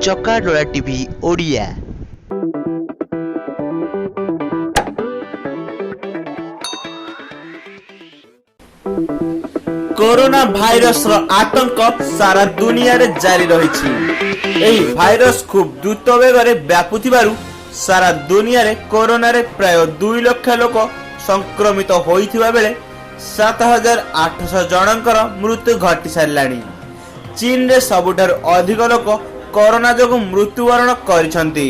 Chakadola TV Odia. Corona virus आतंक सारा दुनिया रे जारी रही। एही भाइरस खूब द्रुत बेगरे व्यापुथिबारु सारा दुनिया रे कोरोना रे प्राय 2 लाख लोक संक्रमित होइथिबा बेले 7800 जनकर मृत्यु घटी सारलानी। चीन रे सबुठारु अधिक लोक कोरोना जोगु मृत्युवरण करिसंती।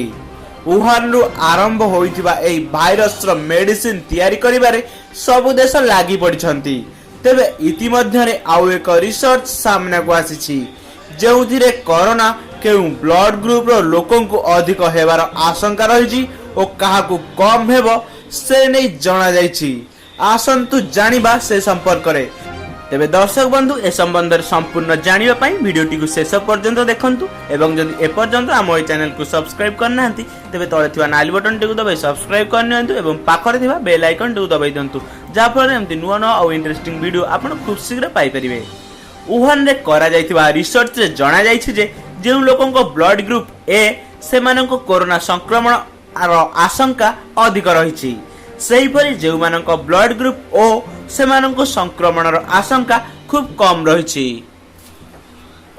वुहान रु आरंभ होइथिबा एही भाइरस रो मेडिसिन तयारी करिबारे सब देश लागि पडिसंती। तेबे इतिमध्यरे आउ एक रिसर्च सामना को आसीछि जेउथिरे कोरोना केउ ब्लड ग्रुप रो लोकन को अधिक हेबार आशंका रहिछि ओ काहाकू कम हेबो से नै जणा जाइछि। आसंतु जानिबा से संपर्क रे। तेबे दर्शक बंधु ए संबंध रे संपूर्ण जानिबा पई वीडियोटी को शेष पर्यंत देखंतु एवं जदि ए पर्यंत हम ए चैनल को सब्सक्राइब करनांती तेबे तळे थिबा नाली बटन टी को दबाई सब्सक्राइब करनियंतु एवं पाखरे थिबा बेल आइकन टी को दबाई दंतु जा फल एमती नुआ नुआ और इंटरेस्टिंग वीडियो आपण खूब शीघ्र पाई परिबे। वुहान रे करा जायथिबा रिसर्च रे जणा जायछि जे जे लोकन को ब्लड ग्रुप ए सेमान को कोरोना संक्रमण आशंका अधिक रहिछि। सेहीपरि जे मानक ब्लड ग्रुप ओ सेमान को संक्रमण आशंका खूब कम रहिछि।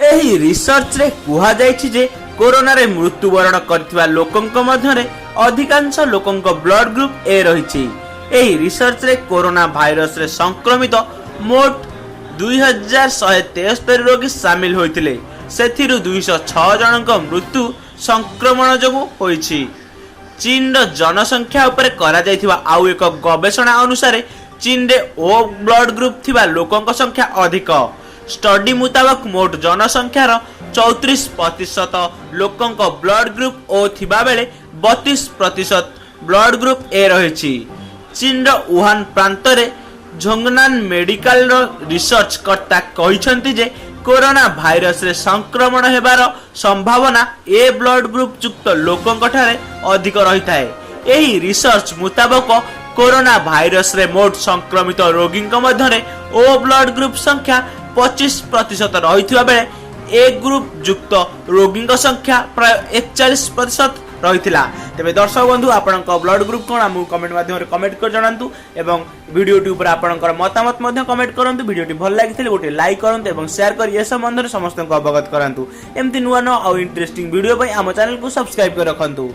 एही रिसर्च रे कुहा जायछि जे कोरोना रे मृत्युवरण करथिबा लोकंक मध्य रे अधिकांश लोकंक ब्लड ग्रुप ए रहिछि। एही रिसर्च रे कोरोना भाइरस रे संक्रमित मोट 2173 रोगी शामिल होइतिले। सेथिरु 206 जनक मृत्यु संक्रमण जोगु होइछि। चीन रो जनसंख्या उपरे करा जायथिबा आउ एक गवेषणा अनुसार चीन रे ओ ब्लड ग्रुप थिबा लोकंक संख्या अधिक। स्टडी मुताबक मोट जनसंख्यार 34% लोकंक ब्लड ग्रुप ओ थिबा बेले 32% ब्लड ग्रुप ए रहिछि। चीन रो वुहान प्रांत रे झोंगनान मेडिकल रो रिसर्च कर्ता कहिसंती जे कोरोना भाइरस रे संक्रमण हेबार संभावना ए ब्लड ग्रुप युक्त लोकंक ठारे अधिक रहिथाय। एही रिसर्च मुताबक कोरोना भाइरस रे मोट संक्रमित रोगींक मध्य रे ओ ब्लड ग्रुप संख्या 25% रहिथिबा बेले ए ग्रुप युक्त रोगींक संख्या प्राय 41% रहिथिला। तेबे दर्शक बंधु आपनक ब्लड ग्रुप कोन हमु कमेंट माध्यम रे कमेंट कर जणांतु एवं वीडियोटी ऊपर आपनकर मतामत मध्ये कमेंट करंतु। वीडियोटी भल लागिथिले गोटे लाइक करंतु एवं शेयर कर ए संबंध रे समस्त को अवगत करंतु। एमति नुवा नुवा और इंटरेस्टिंग वीडियो पई हम चैनल को सब्सक्राइब कर रखंतु।